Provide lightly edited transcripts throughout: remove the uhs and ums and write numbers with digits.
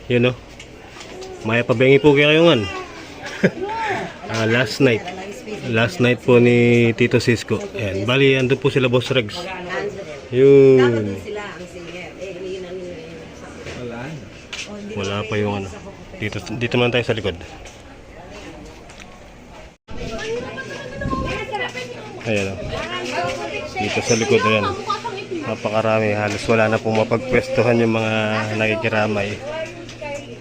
Yun o. Maya pabengi po kayo ngayon. Last night po ni Tito Cisco. Ayan. Bali, andun po sila Boss Regs. Yun. Wala pa yung ano. Dito man tayo sa likod. Ayan o. Dito sa likod, ayan. Napakarami. Halos wala na pong mapagpwestuhan yung mga nakikiramay.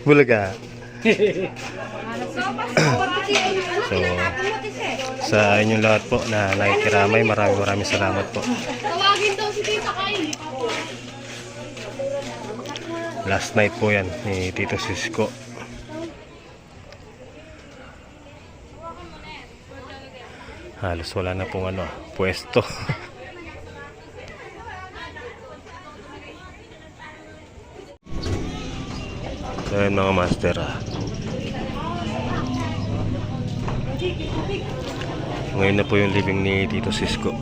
Bulaga. So, sa inyong lahat po na nakikiramay, maraming salamat po. Last night po yan ni Tito Cisco. Halos wala na pong ano, pwesto. So yun mga master, ngayon na po yung living ni Tito Cisco.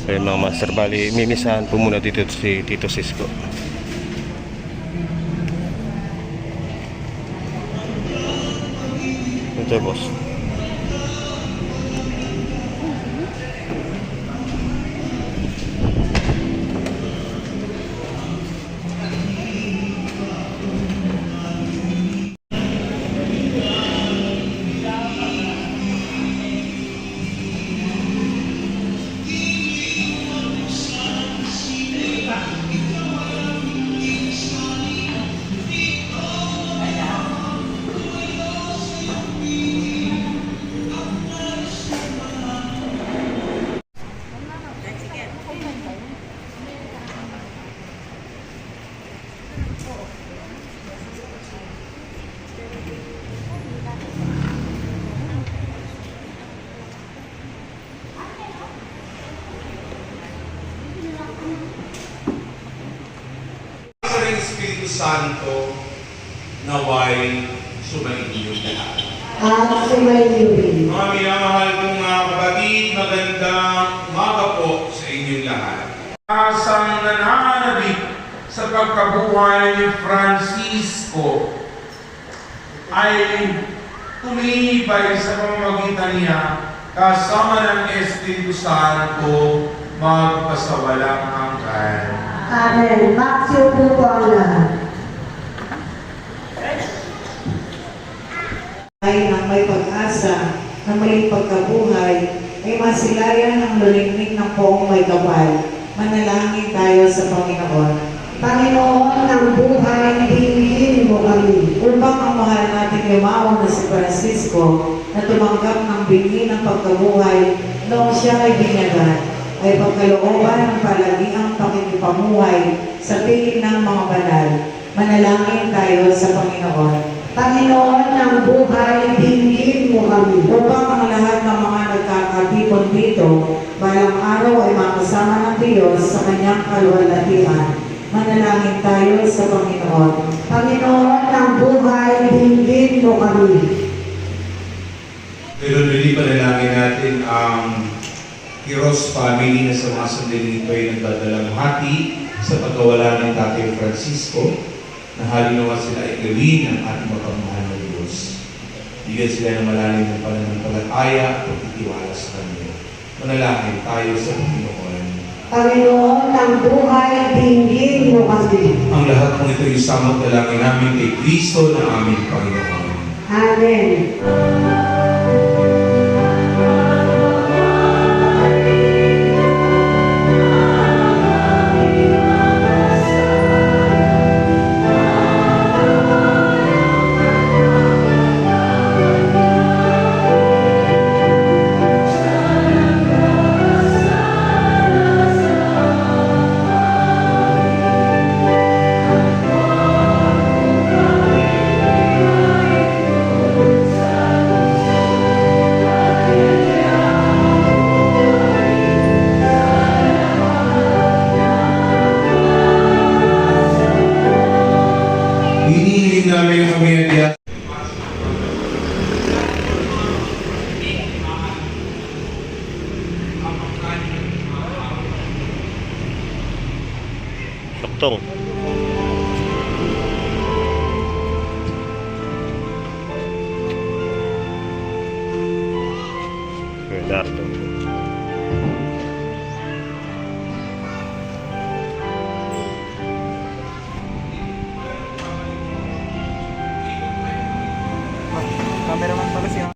Ayun mga master, bali mimisahan po muna dito si Tito Cisco. Ito boss. Espiritu Santo naway sumainyo lahat. Sumainyo rin. Mga minamahal kong mga kapatid, magandang umaga po sa inyong lahat. Asang nananabik sa pagkabuhay ni Francisco ay tumibay sa pamamagitan niya kasama ng Espiritu Santo magpasawalang hanggan. Amen. Maksyo po po ang lahat. Ay nang may pag-asa na may pagkabuhay ay masilayan ng lulimig ng poong may gabay. Manalangin tayo sa Panginoon. Panginoon ng buhay, hingin mo kami upang ang mahal natin yumaon na si Francisco na tumanggap ng binhi ng pagkabuhay noong siya ay binyagan ay pagkalooban ng palagiang pakikipamuhay sa piling ng mga banal. Manalangin tayo sa Panginoon. Panginoon ng buhay, hingin mo kami upang ang lahat ng mga nagkakatipon dito balang araw ay makasama ng Diyos sa kanyang kaluwalhatian. Manalangin tayo sa Panginoon. Panginoon ng buhay, hingin mo kami. Pero panalangin natin ang Quiros family na sa mga sandali nito ay nagdadalang hati sa pagkawala ng Tatay Francisco na halinawa sila ay gawin ng ating mapagmahal na Diyos. Bigyan sila ng malalim ng pananampalataya at pagtitiwala sa Kanya. Manalangin tayo sa Panginoon. Panginoon ng buhay, hingin mo kami. Ang lahat ng ito isamot dalangin namin kay Kristo na aming Panginoon. Amen. namin yung pamilya Diaz. Tuktong. Dardo. Cameraman pala siya.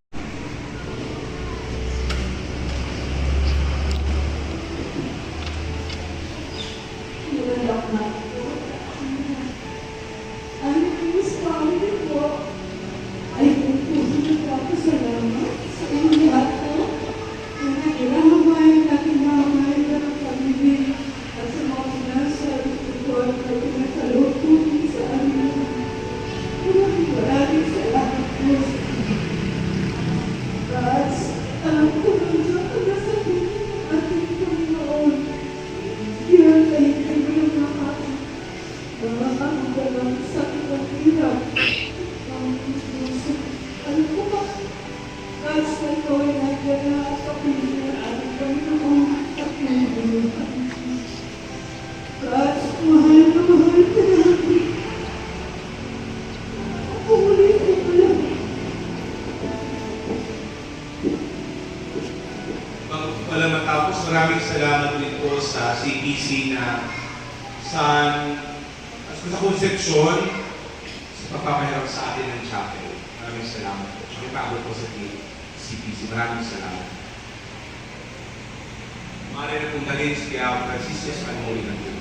Bago po pala matapos, maraming salamat ulit po sa CPC na sa konsepsyon sa pagpapahirap sa atin ng chapel. Maraming salamat po. Tsaka ipagod po sa CPC. Maraming salamat. Maaari na pong dalhin si Francisco sa kanong ng Diyos.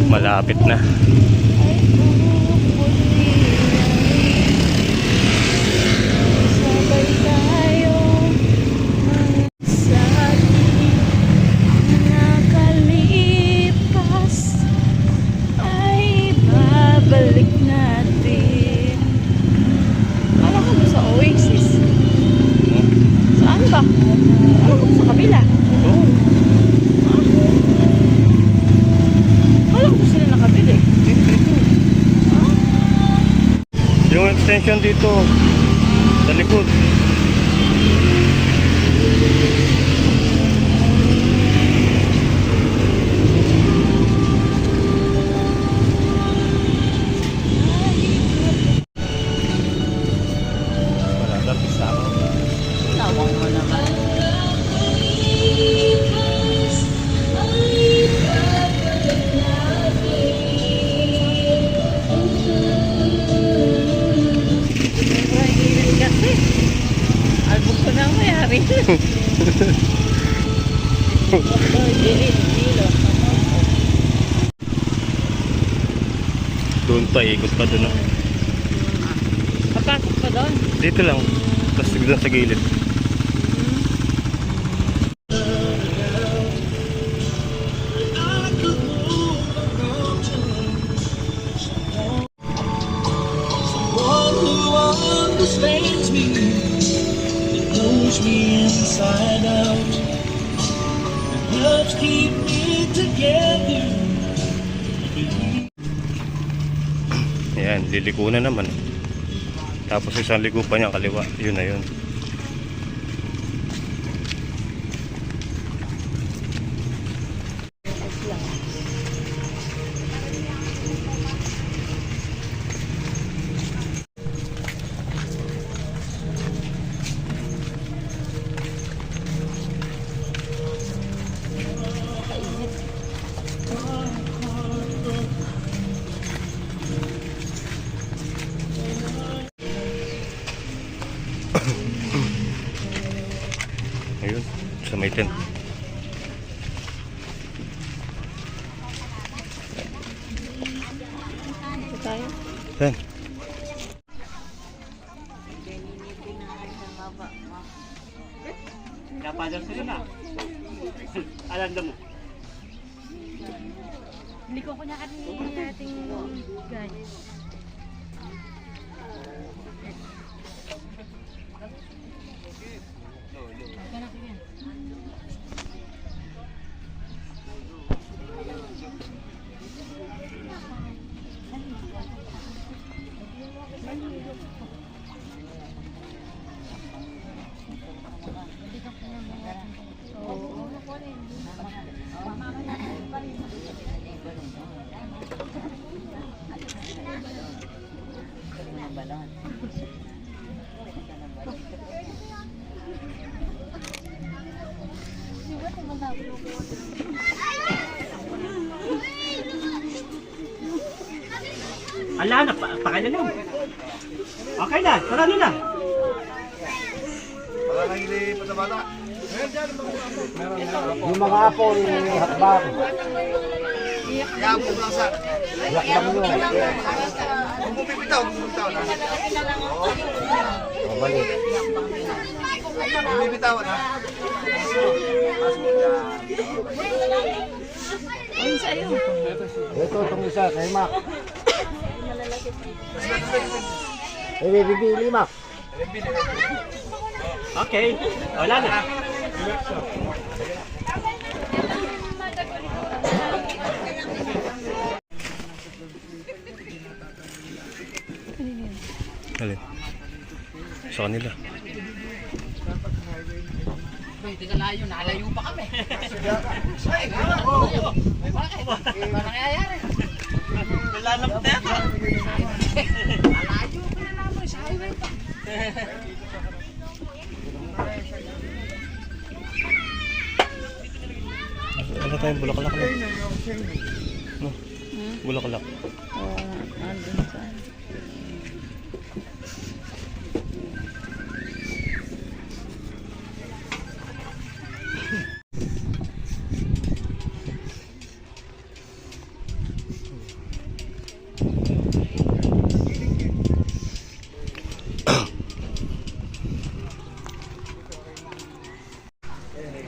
Malapit na. Sabay tayo sa ating nakalipas ay babalik natin. Alam ko ba sa Oasis? Saan ba? Alam ko sa kabila. Oh, Alam ko sila nakabili. yung extension dito sa likod. Wala na pisa ako. Tawang mo naman. Sobrang init kasi. Albog ko na ang mayari. Init, kilo. Doon pa, ikot pa doon. Oh. Papasok pa doon. Dito lang. Tapos doon sa gilid. One who understands me, that knows me inside out, that helps keep me together. Ayan, liliko na naman. Tapos isang liko pa niya kaliwa. Yun na yun. Ayun, sa may tent. tayo. Yan. Napadal sila na. Alanda mo. Hindi ko na kanina ating guys. Ala na, pakailan lang. Okay na, tara na. Yung mga apo, yung hakbang. Yakbang nyo. O, balik. Ito, itong isa, kay Mac. Bibili, Mac. Okay, wala na. Alin? Sa kanila. Hindi ka layo, nalayo pa kami. Bakit? Ano nangyayari? Wala na po tayo. Nalayo pa na naman sa highway pa. Ano tayong bulaklak na? No? Bulaklak. Oo, andun sa...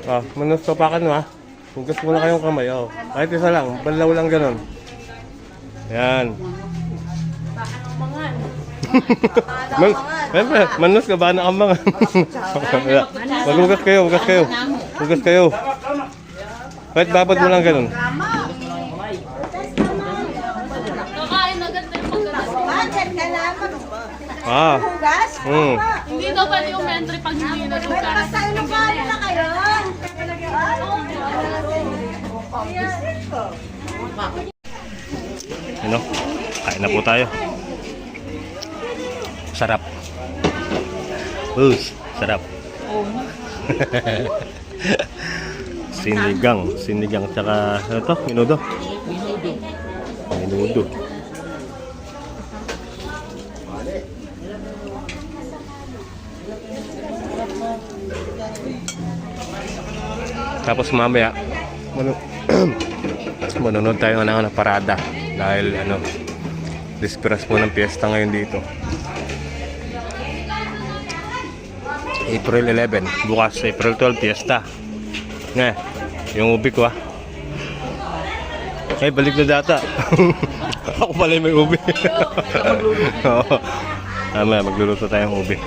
Ah, manus topakan mo ah. Hugas muna kayong kamay, oh. Kahit isa lang, banlaw lang ganun. Yan. Siyempre, manus ka ba na kambangan? Maghugas kayo, hugas kayo. Hugas kayo. Kahit babad mo lang ganun. Kakain agad na yung pagkakas. Bakit kailangan Ah. hugas? Hindi daw pwede yung mentry pag hindi nagugas. Basta ilungkano na kayo. Ano? Kain na po tayo. Sarap. Sarap. Sinigang tsaka ano to? Minudo. Minudo. Tapos mamaya manunod tayo ng parada dahil disperas po ng piyesta ngayon dito. April 11, bukas April 12 piyesta. Yung ubi ko ay balik na data. Ako pala may ubi. Oo. Magluluto tayong ubi.